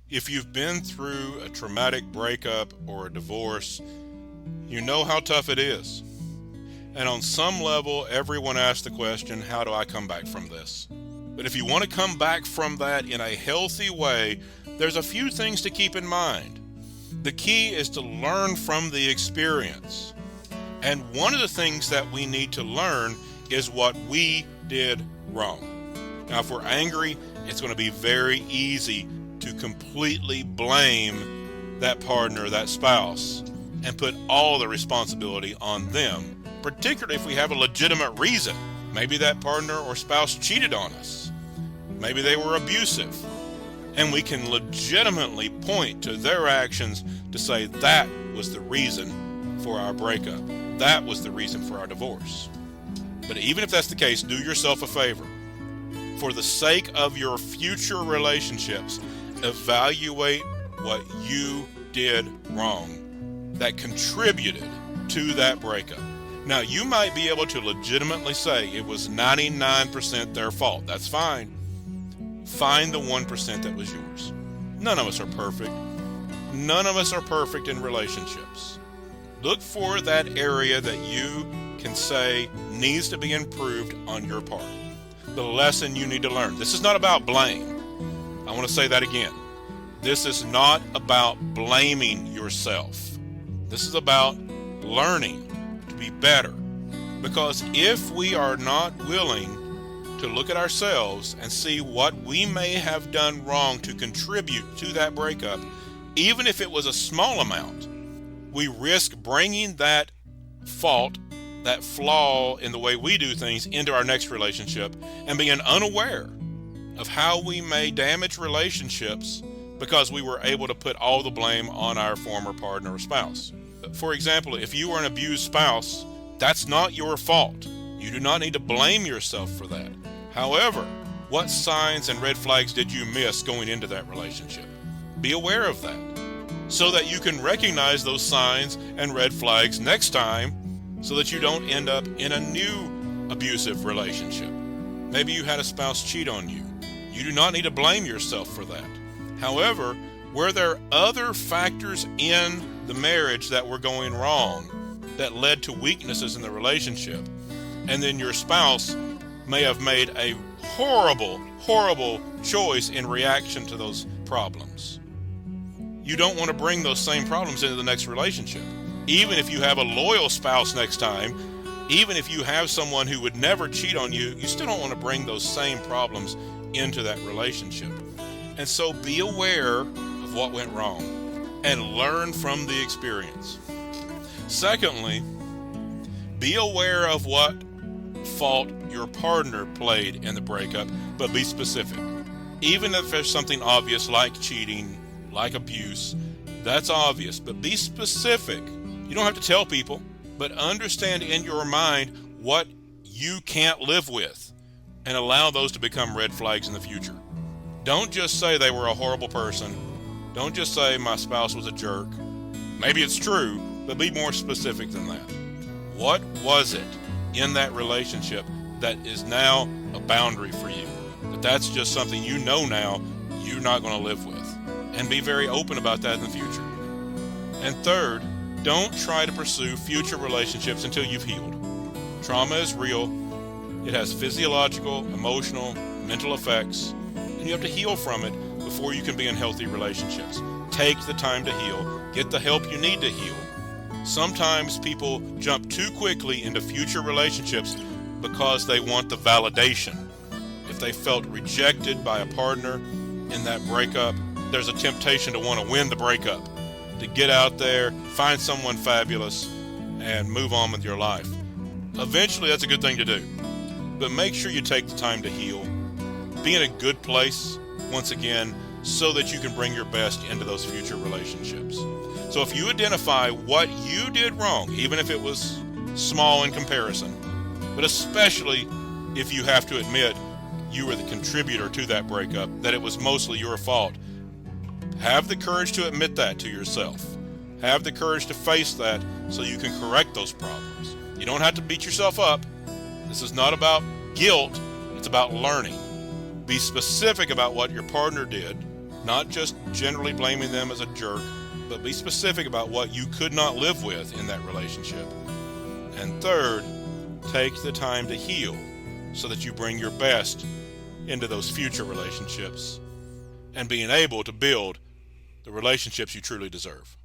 If you've been through a traumatic breakup or a divorce, you know how tough it is. And on some level, everyone asks the question, how do I come back from this? But if you want to come back from that in a healthy way, there's a few things to keep in mind. The key is to learn from the experience. And one of the things that we need to learn is what we did wrong. Now, if we're angry, it's going to be very easy to completely blame that partner, that spouse, and put all the responsibility on them, particularly if we have a legitimate reason. Maybe that partner or spouse cheated on us. Maybe they were abusive. And we can legitimately point to their actions to say that was the reason for our breakup. That was the reason for our divorce. But even if that's the case, do yourself a favor. For the sake of your future relationships, evaluate what you did wrong that contributed to that breakup. Now, you might be able to legitimately say it was 99% their fault. That's fine. Find the 1% that was yours. None of us are perfect. None of us are perfect in relationships. Look for that area that you can say needs to be improved on your part. The lesson you need to learn. This is not about blame. I want to say that again. This is not about blaming yourself. This is about learning to be better. Because if we are not willing to look at ourselves and see what we may have done wrong to contribute to that breakup, even if it was a small amount, we risk bringing that fault, that flaw in the way we do things into our next relationship and being unaware of how we may damage relationships because we were able to put all the blame on our former partner or spouse. For example, if you were an abused spouse, that's not your fault. You do not need to blame yourself for that. However, what signs and red flags did you miss going into that relationship? Be aware of that so that you can recognize those signs and red flags next time so that you don't end up in a new abusive relationship. Maybe you had a spouse cheat on you. You do not need to blame yourself for that. However, were there other factors in the marriage that were going wrong that led to weaknesses in the relationship, and then your spouse may have made a horrible choice in reaction to those problems? You don't want to bring those same problems into the next relationship. Even if you have a loyal spouse next time, even if you have someone who would never cheat on you, you still don't want to bring those same problems into that relationship. And so be aware of what went wrong and learn from the experience. Secondly, be aware of what fault your partner played in the breakup, but be specific. Even if there's something obvious like cheating, like abuse, that's obvious, but be specific. You don't have to tell people, but understand in your mind what you can't live with and allow those to become red flags in the future. Don't just say they were a horrible person. Don't just say my spouse was a jerk. Maybe it's true, but be more specific than that. What was it in that relationship that is now a boundary for you? That's just something you know now you're not going to live with. And be very open about that in the future. And third, don't try to pursue future relationships until you've healed. Trauma is real. It has physiological, emotional, mental effects, and you have to heal from it before you can be in healthy relationships. Take the time to heal. Get the help you need to heal. Sometimes people jump too quickly into future relationships because they want the validation. If they felt rejected by a partner in that breakup, there's a temptation to want to win the breakup, to get out there, find someone fabulous, and move on with your life. Eventually, that's a good thing to do. But make sure you take the time to heal. Be in a good place, once again, so that you can bring your best into those future relationships. So if you identify what you did wrong, even if it was small in comparison, but especially if you have to admit you were the contributor to that breakup, that it was mostly your fault, have the courage to admit that to yourself. Have the courage to face that so you can correct those problems. You don't have to beat yourself up. This is not about guilt. It's about learning. Be specific about what your partner did. Not just generally blaming them as a jerk, but be specific about what you could not live with in that relationship. And third, take the time to heal so that you bring your best into those future relationships and being able to build the relationships you truly deserve.